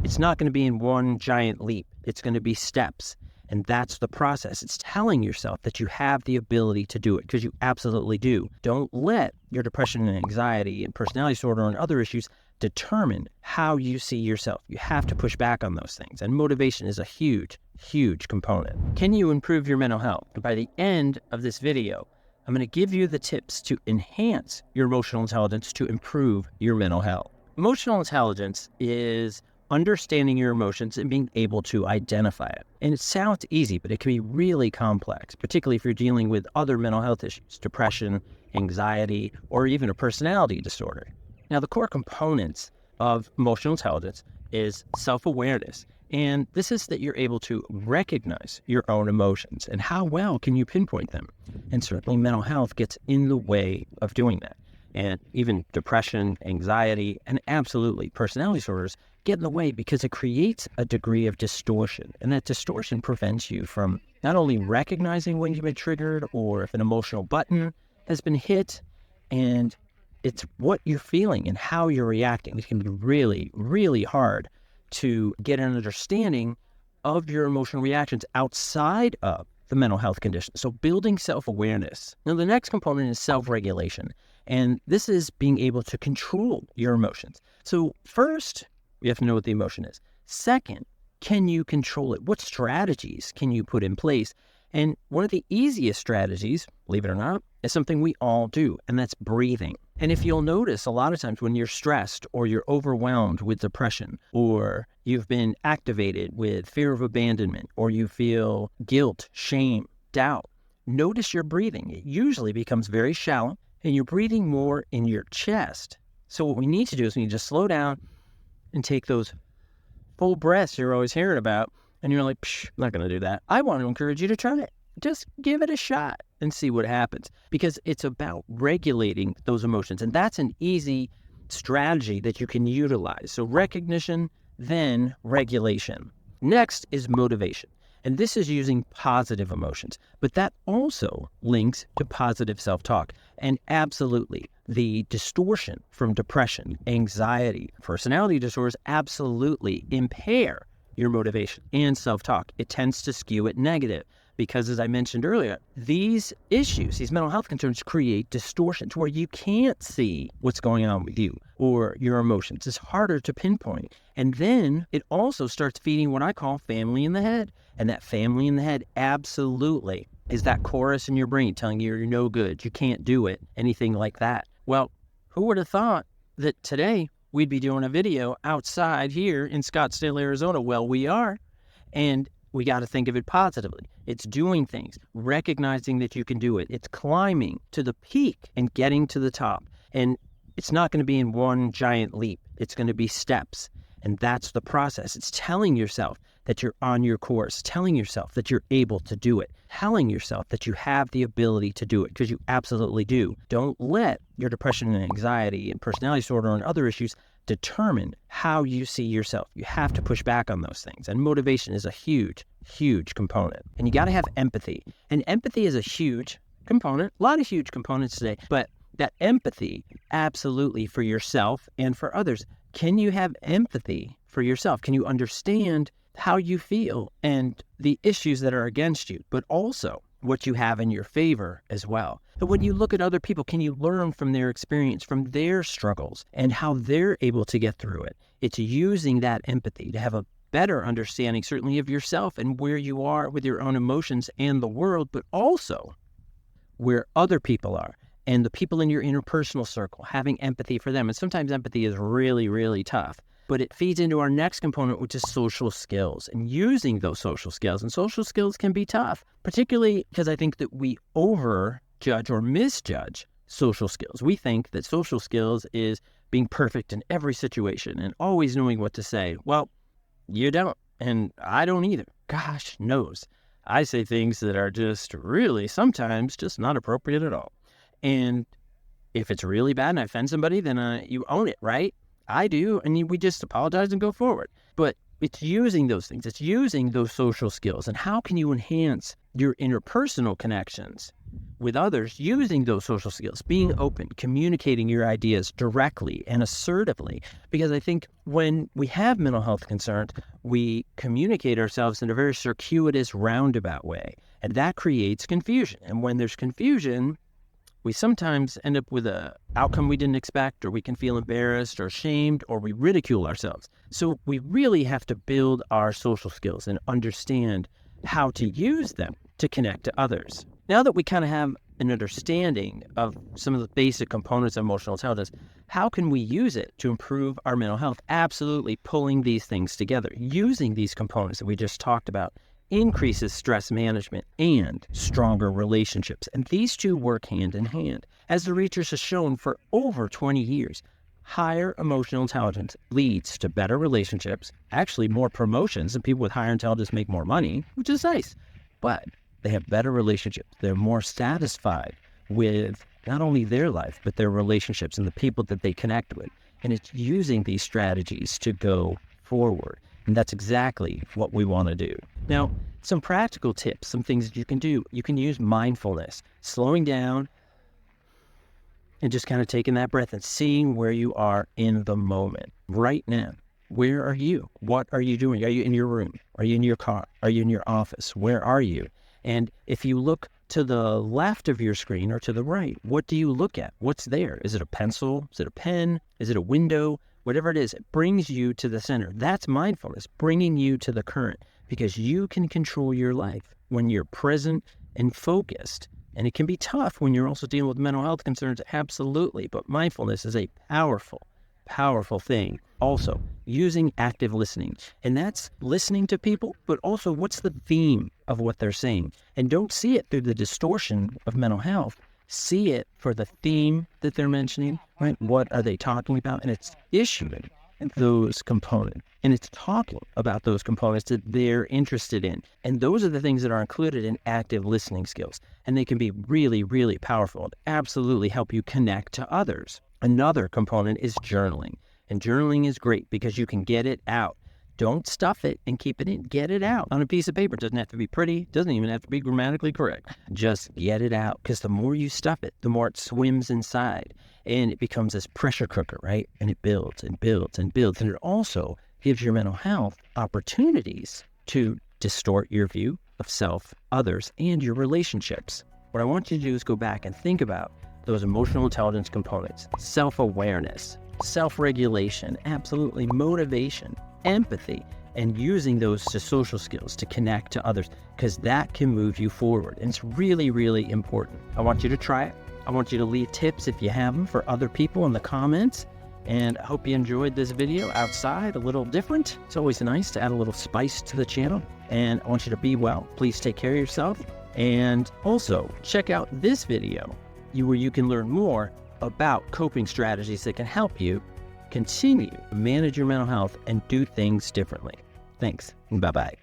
It's not going to be in one giant leap. It's going to be steps. And that's the process. It's telling yourself that you have the ability to do it, because you absolutely do. Don't let your depression and anxiety and personality disorder and other issues determine how you see yourself. You have to push back on those things. And motivation is a huge, huge component. Can you improve your mental health? And by the end of this video, I'm going to give you the tips to enhance your emotional intelligence to improve your mental health. Emotional intelligence is understanding your emotions and being able to identify it. And it sounds easy, but it can be really complex, particularly if you're dealing with other mental health issues, depression, anxiety, or even a personality disorder. Now, the core components of emotional intelligence is self-awareness. And this is that you're able to recognize your own emotions and how well can you pinpoint them. And certainly mental health gets in the way of doing that. And even depression, anxiety, and absolutely personality disorders get in the way because it creates a degree of distortion. And that distortion prevents you from not only recognizing when you've been triggered or if an emotional button has been hit, and it's what you're feeling and how you're reacting. It can be really, really hard to get an understanding of your emotional reactions outside of the mental health condition. So building self-awareness. Now, the next component is self-regulation. And this is being able to control your emotions. So first, you have to know what the emotion is. Second, can you control it? What strategies can you put in place? And one of the easiest strategies, believe it or not, is something we all do, and that's breathing. And if you'll notice, a lot of times when you're stressed or you're overwhelmed with depression, or you've been activated with fear of abandonment, or you feel guilt, shame, doubt, notice your breathing. It usually becomes very shallow, and you're breathing more in your chest. So what we need to do is we need to slow down and take those full breaths you're always hearing about, and you're like, I'm not going to do that. I want to encourage you to try it. Just give it a shot and see what happens, because it's about regulating those emotions. And that's an easy strategy that you can utilize. So recognition, then regulation. Next is motivation. And this is using positive emotions, but that also links to positive self-talk. And absolutely, the distortion from depression, anxiety, personality disorders absolutely impair your motivation and self-talk. It tends to skew it negative because, as I mentioned earlier, these issues, these mental health concerns create distortions where you can't see what's going on with you or your emotions. It's harder to pinpoint. And then it also starts feeding what I call family in the head. And that family in the head absolutely is that chorus in your brain telling you you're no good, you can't do it, anything like that. Well, who would have thought that today we'd be doing a video outside here in Scottsdale, Arizona? Well, we are. And we got to think of it positively. It's doing things, recognizing that you can do it. It's climbing to the peak and getting to the top. And it's not going to be in one giant leap. It's going to be steps. And that's the process. It's telling yourself that you're on your course, telling yourself that you're able to do it, telling yourself that you have the ability to do it, because you absolutely do. Don't let your depression and anxiety and personality disorder and other issues determine how you see yourself. You have to push back on those things. And motivation is a huge, huge component. And you got to have empathy. And empathy is a huge component, a lot of huge components today, but that empathy absolutely for yourself and for others. Can you have empathy for yourself? Can you understand how you feel and the issues that are against you, but also what you have in your favor as well? But when you look at other people, can you learn from their experience, from their struggles, and how they're able to get through it? It's using that empathy to have a better understanding, certainly of yourself and where you are with your own emotions and the world, but also where other people are and the people in your interpersonal circle, having empathy for them. And sometimes empathy is really, really tough. But it feeds into our next component, which is social skills, and using those social skills. And social skills can be tough, particularly because I think that we overjudge or misjudge social skills. We think that social skills is being perfect in every situation and always knowing what to say. Well, you don't, and I don't either. Gosh knows. I say things that are just really sometimes just not appropriate at all. And if it's really bad and I offend somebody, then you own it, right? I do, and we just apologize and go forward. But it's using those things. It's using those social skills. And how can you enhance your interpersonal connections with others using those social skills, being open, communicating your ideas directly and assertively? Because I think when we have mental health concerns, we communicate ourselves in a very circuitous, roundabout way, and that creates confusion. And when there's confusion, we sometimes end up with an outcome we didn't expect, or we can feel embarrassed or ashamed, or we ridicule ourselves. So we really have to build our social skills and understand how to use them to connect to others. Now that we kind of have an understanding of some of the basic components of emotional intelligence, how can we use it to improve our mental health? Absolutely pulling these things together, using these components that we just talked about, increases stress management and stronger relationships. And these two work hand in hand. As the research has shown for over 20 years, higher emotional intelligence leads to better relationships, actually more promotions, and people with higher intelligence make more money, which is nice. But they have better relationships. They're more satisfied with not only their life, but their relationships and the people that they connect with. And it's using these strategies to go forward. And that's exactly what we want to do. Now, some practical tips, some things that you can do. You can use mindfulness, slowing down and just kind of taking that breath and seeing where you are in the moment right now. Where are you? What are you doing? Are you in your room? Are you in your car? Are you in your office? Where are you? And if you look to the left of your screen or to the right, what do you look at? What's there? Is it a pencil? Is it a pen? Is it a window? Whatever it is, it brings you to the center. That's mindfulness, bringing you to the current, because you can control your life when you're present and focused. And it can be tough when you're also dealing with mental health concerns, absolutely. But mindfulness is a powerful, powerful thing. Also, using active listening. And that's listening to people, but also what's the theme of what they're saying. And don't see it through the distortion of mental health. See it for the theme that they're mentioning, right? What are they talking about? And it's issuing those components. And it's talking about those components that they're interested in. And those are the things that are included in active listening skills. And they can be really, really powerful and absolutely help you connect to others. Another component is journaling. And journaling is great because you can get it out. Don't stuff it and keep it in. Get it out on a piece of paper. It doesn't have to be pretty. Doesn't even have to be grammatically correct. Just get it out, because the more you stuff it, the more it swims inside. And it becomes this pressure cooker, right? And it builds and builds and builds. And it also gives your mental health opportunities to distort your view of self, others, and your relationships. What I want you to do is go back and think about those emotional intelligence components: self-awareness, self-regulation, absolutely, motivation, empathy, and using those to social skills to connect to others, because that can move you forward. And it's really, really important. I want you to try it. I want you to leave tips if you have them for other people in the comments. And I hope you enjoyed this video outside, a little different. It's always nice to add a little spice to the channel. And I want you to be well. Please take care of yourself. And also check out this video where you can learn more about coping strategies that can help you continue to manage your mental health and do things differently. Thanks. Bye-bye.